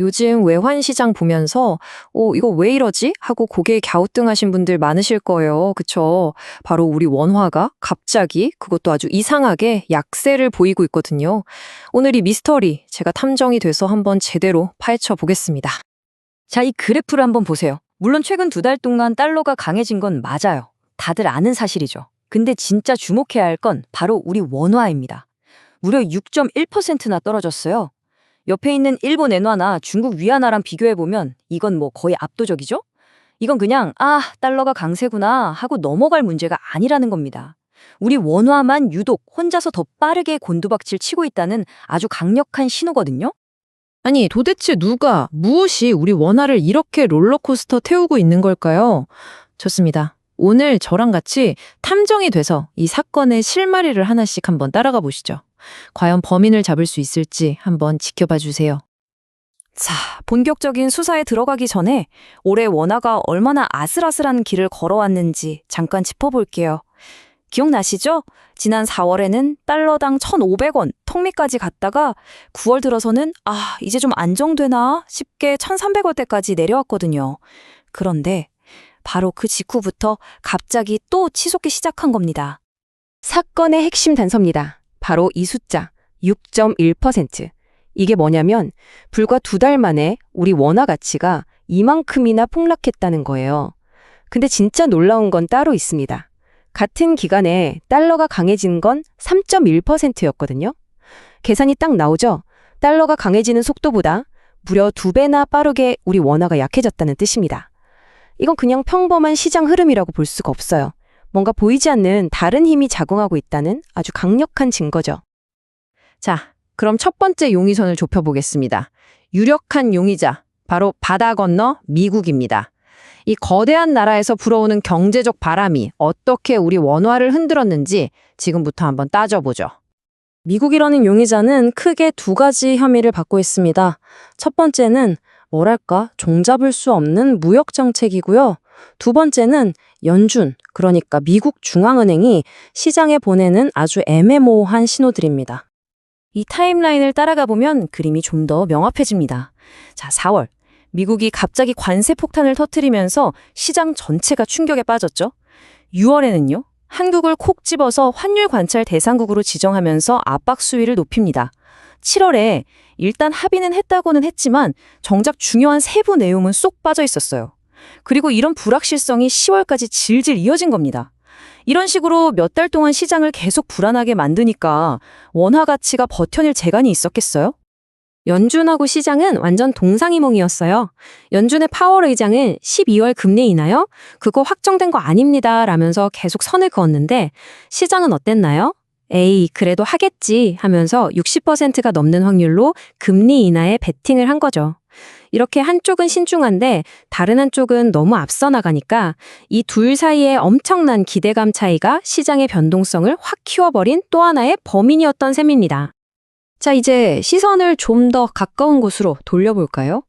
요즘 외환 시장 보면서 이거 왜 이러지? 하고 고개 갸우뚱하신 분들 많으실 거예요. 그쵸? 바로 우리 원화가 갑자기 그것도 아주 이상하게 약세를 보이고 있거든요. 오늘 이 미스터리 제가 탐정이 돼서 한번 제대로 파헤쳐 보겠습니다. 자, 이 그래프를 한번 보세요. 물론 최근 2달 동안 달러가 강해진 건 맞아요. 다들 아는 사실이죠. 근데 진짜 주목해야 할 건 바로 우리 원화입니다. 무려 6.1%나 떨어졌어요. 옆에 있는 일본 엔화나 중국 위안화랑 비교해보면 이건 뭐 거의 압도적이죠? 이건 그냥 달러가 강세구나 하고 넘어갈 문제가 아니라는 겁니다. 우리 원화만 유독 혼자서 더 빠르게 곤두박질 치고 있다는 아주 강력한 신호거든요. 아니, 도대체 누가, 무엇이 우리 원화를 이렇게 롤러코스터 태우고 있는 걸까요? 좋습니다. 오늘 저랑 같이 탐정이 돼서 이 사건의 실마리를 하나씩 한번 따라가 보시죠. 과연 범인을 잡을 수 있을지 한번 지켜봐 주세요. 자, 본격적인 수사에 들어가기 전에 올해 원화가 얼마나 아슬아슬한 길을 걸어왔는지 잠깐 짚어볼게요. 기억나시죠? 지난 4월에는 달러당 1,500원 턱밑까지 갔다가 9월 들어서는 이제 좀 안정되나 싶게 1,300원대까지 내려왔거든요. 그런데 바로 그 직후부터 갑자기 또 치솟기 시작한 겁니다. 사건의 핵심 단서입니다. 바로 이 숫자 6.1%. 이게 뭐냐면 불과 2달 만에 우리 원화 가치가 이만큼이나 폭락했다는 거예요. 근데 진짜 놀라운 건 따로 있습니다. 같은 기간에 달러가 강해진 건 3.1%였거든요. 계산이 딱 나오죠? 달러가 강해지는 속도보다 무려 2배나 빠르게 우리 원화가 약해졌다는 뜻입니다. 이건 그냥 평범한 시장 흐름이라고 볼 수가 없어요. 뭔가 보이지 않는 다른 힘이 작용하고 있다는 아주 강력한 증거죠. 자, 그럼 첫 번째 용의선을 좁혀보겠습니다. 유력한 용의자, 바로 바다 건너 미국입니다. 이 거대한 나라에서 불어오는 경제적 바람이 어떻게 우리 원화를 흔들었는지 지금부터 한번 따져보죠. 미국이라는 용의자는 크게 2가지 혐의를 받고 있습니다. 첫 번째는 종잡을 수 없는 무역 정책이고요. 두 번째는 연준, 그러니까 미국 중앙은행이 시장에 보내는 아주 애매모호한 신호들입니다. 이 타임라인을 따라가 보면 그림이 좀 더 명확해집니다. 자, 4월. 미국이 갑자기 관세 폭탄을 터뜨리면서 시장 전체가 충격에 빠졌죠. 6월에는요. 한국을 콕 집어서 환율 관찰 대상국으로 지정하면서 압박 수위를 높입니다. 7월에 일단 합의는 했다고는 했지만 정작 중요한 세부 내용은 쏙 빠져 있었어요. 그리고 이런 불확실성이 10월까지 질질 이어진 겁니다. 이런 식으로 몇 달 동안 시장을 계속 불안하게 만드니까 원화 가치가 버텨낼 재간이 있었겠어요? 연준하고 시장은 완전 동상이몽이었어요. 연준의 파월 의장은 12월 금리 인하요? 그거 확정된 거 아닙니다 라면서 계속 선을 그었는데 시장은 어땠나요? 에이, 그래도 하겠지 하면서 60%가 넘는 확률로 금리 인하에 베팅을 한 거죠. 이렇게 한쪽은 신중한데 다른 한쪽은 너무 앞서 나가니까 이 둘 사이의 엄청난 기대감 차이가 시장의 변동성을 확 키워버린 또 하나의 범인이었던 셈입니다. 자, 이제 시선을 좀 더 가까운 곳으로 돌려볼까요?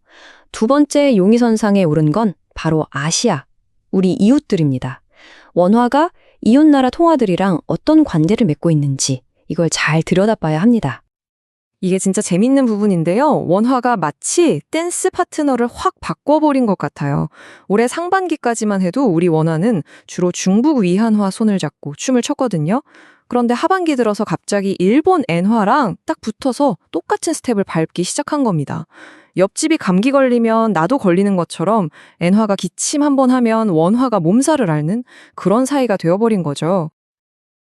두 번째 용의선상에 오른 건 바로 아시아, 우리 이웃들입니다. 원화가 이웃나라 통화들이랑 어떤 관계를 맺고 있는지 이걸 잘 들여다봐야 합니다. 이게 진짜 재밌는 부분인데요. 원화가 마치 댄스 파트너를 확 바꿔버린 것 같아요. 올해 상반기까지만 해도 우리 원화는 주로 중국 위안화 손을 잡고 춤을 췄거든요. 그런데 하반기 들어서 갑자기 일본 엔화랑 딱 붙어서 똑같은 스텝을 밟기 시작한 겁니다. 옆집이 감기 걸리면 나도 걸리는 것처럼 엔화가 기침 한번 하면 원화가 몸살을 앓는 그런 사이가 되어버린 거죠.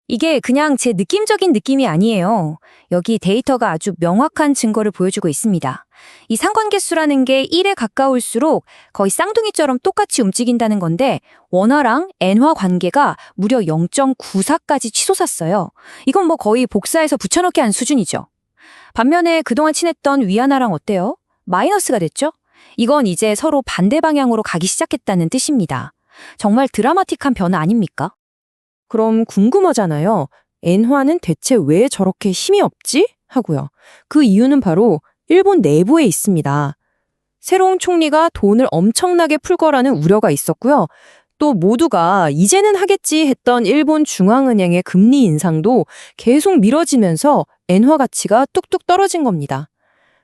이게 그냥 제 느낌적인 느낌이 아니에요. 여기 데이터가 아주 명확한 증거를 보여주고 있습니다. 이 상관계수라는 게 1에 가까울수록 거의 쌍둥이처럼 똑같이 움직인다는 건데 원화랑 엔화 관계가 무려 0.94까지 치솟았어요. 이건 뭐 거의 복사해서 붙여넣기 한 수준이죠. 반면에 그동안 친했던 위안화랑 어때요? 마이너스가 됐죠? 이건 이제 서로 반대 방향으로 가기 시작했다는 뜻입니다. 정말 드라마틱한 변화 아닙니까? 그럼 궁금하잖아요. 엔화는 대체 왜 저렇게 힘이 없지? 하고요. 그 이유는 바로 일본 내부에 있습니다. 새로운 총리가 돈을 엄청나게 풀 거라는 우려가 있었고요. 또 모두가 이제는 하겠지 했던 일본 중앙은행의 금리 인상도 계속 미뤄지면서 엔화 가치가 뚝뚝 떨어진 겁니다.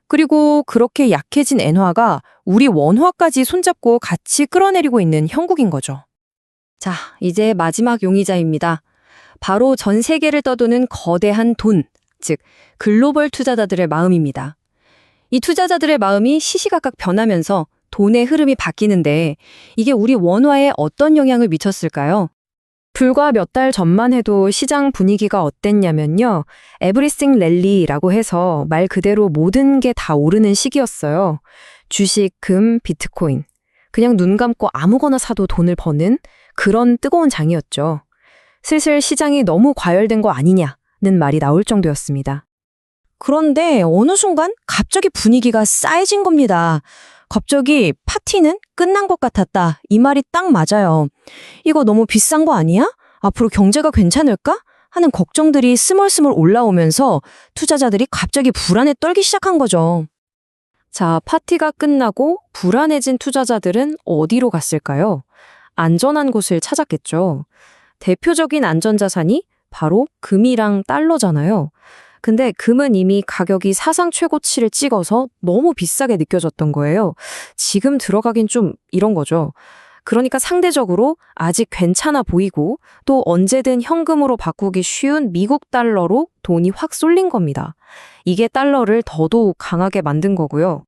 그리고 그렇게 약해진 엔화가 우리 원화까지 손잡고 같이 끌어내리고 있는 형국인 거죠. 자, 이제 마지막 용의자입니다. 바로 전 세계를 떠도는 거대한 돈, 즉 글로벌 투자자들의 마음입니다. 이 투자자들의 마음이 시시각각 변하면서 돈의 흐름이 바뀌는데 이게 우리 원화에 어떤 영향을 미쳤을까요? 불과 몇 달 전만 해도 시장 분위기가 어땠냐면요. 에브리싱 랠리라고 해서 말 그대로 모든 게 다 오르는 시기였어요. 주식, 금, 비트코인. 그냥 눈 감고 아무거나 사도 돈을 버는 그런 뜨거운 장이었죠. 슬슬 시장이 너무 과열된 거 아니냐는 말이 나올 정도였습니다. 그런데 어느 순간 갑자기 분위기가 싸해진 겁니다. 갑자기 파티는 끝난 것 같았다. 이 말이 딱 맞아요. 이거 너무 비싼 거 아니야? 앞으로 경제가 괜찮을까? 하는 걱정들이 스멀스멀 올라오면서 투자자들이 갑자기 불안에 떨기 시작한 거죠. 자, 파티가 끝나고 불안해진 투자자들은 어디로 갔을까요? 안전한 곳을 찾았겠죠. 대표적인 안전자산이 바로 금이랑 달러잖아요. 근데 금은 이미 가격이 사상 최고치를 찍어서 너무 비싸게 느껴졌던 거예요. 지금 들어가긴 좀 이런 거죠. 그러니까 상대적으로 아직 괜찮아 보이고 또 언제든 현금으로 바꾸기 쉬운 미국 달러로 돈이 확 쏠린 겁니다. 이게 달러를 더더욱 강하게 만든 거고요.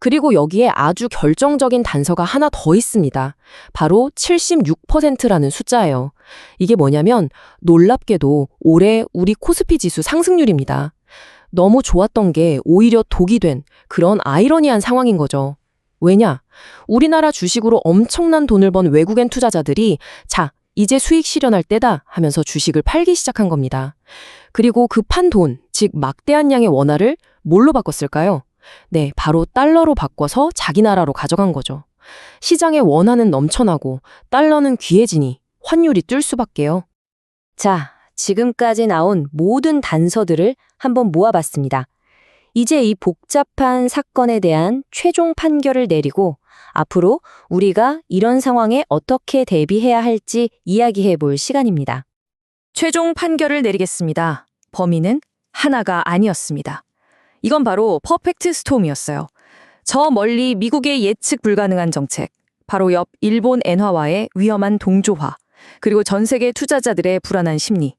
그리고 여기에 아주 결정적인 단서가 하나 더 있습니다. 바로 76%라는 숫자예요. 이게 뭐냐면 놀랍게도 올해 우리 코스피 지수 상승률입니다. 너무 좋았던 게 오히려 독이 된 그런 아이러니한 상황인 거죠. 왜냐? 우리나라 주식으로 엄청난 돈을 번 외국인 투자자들이 자, 이제 수익 실현할 때다 하면서 주식을 팔기 시작한 겁니다. 그리고 그 판 돈, 즉 막대한 양의 원화를 뭘로 바꿨을까요? 네, 바로 달러로 바꿔서 자기 나라로 가져간 거죠. 시장에 원화는 넘쳐나고 달러는 귀해지니 환율이 뛸 수밖에요. 자, 지금까지 나온 모든 단서들을 한번 모아봤습니다. 이제 이 복잡한 사건에 대한 최종 판결을 내리고 앞으로 우리가 이런 상황에 어떻게 대비해야 할지 이야기해 볼 시간입니다. 최종 판결을 내리겠습니다. 범인은 하나가 아니었습니다. 이건 바로 퍼펙트 스톰이었어요. 저 멀리 미국의 예측 불가능한 정책, 바로 옆 일본 엔화와의 위험한 동조화, 그리고 전 세계 투자자들의 불안한 심리.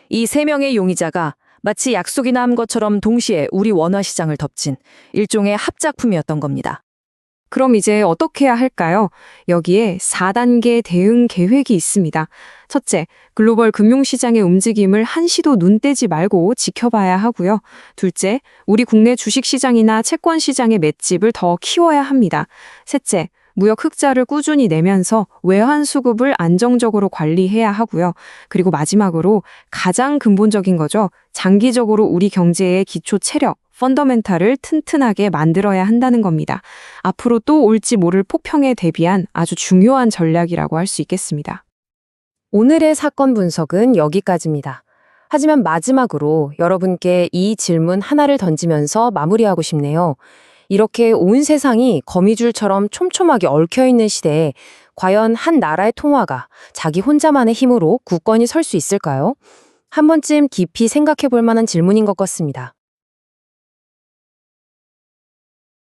이 세 명의 용의자가 마치 약속이 난 것처럼 동시에 우리 원화 시장을 덮친 일종의 합작품이었던 겁니다. 그럼 이제 어떻게 해야 할까요? 여기에 4단계 대응 계획이 있습니다. 첫째, 글로벌 금융시장의 움직임을 한시도 눈 떼지 말고 지켜봐야 하고요. 둘째, 우리 국내 주식시장이나 채권시장의 맷집을 더 키워야 합니다. 셋째, 무역 흑자를 꾸준히 내면서 외환 수급을 안정적으로 관리해야 하고요. 그리고 마지막으로 가장 근본적인 거죠. 장기적으로 우리 경제의 기초 체력, 펀더멘탈을 튼튼하게 만들어야 한다는 겁니다. 앞으로 또 올지 모를 폭풍에 대비한 아주 중요한 전략이라고 할 수 있겠습니다. 오늘의 사건 분석은 여기까지입니다. 하지만 마지막으로 여러분께 이 질문 하나를 던지면서 마무리하고 싶네요. 이렇게 온 세상이 거미줄처럼 촘촘하게 얽혀있는 시대에 과연 한 나라의 통화가 자기 혼자만의 힘으로 굳건히 설 수 있을까요? 한 번쯤 깊이 생각해 볼 만한 질문인 것 같습니다.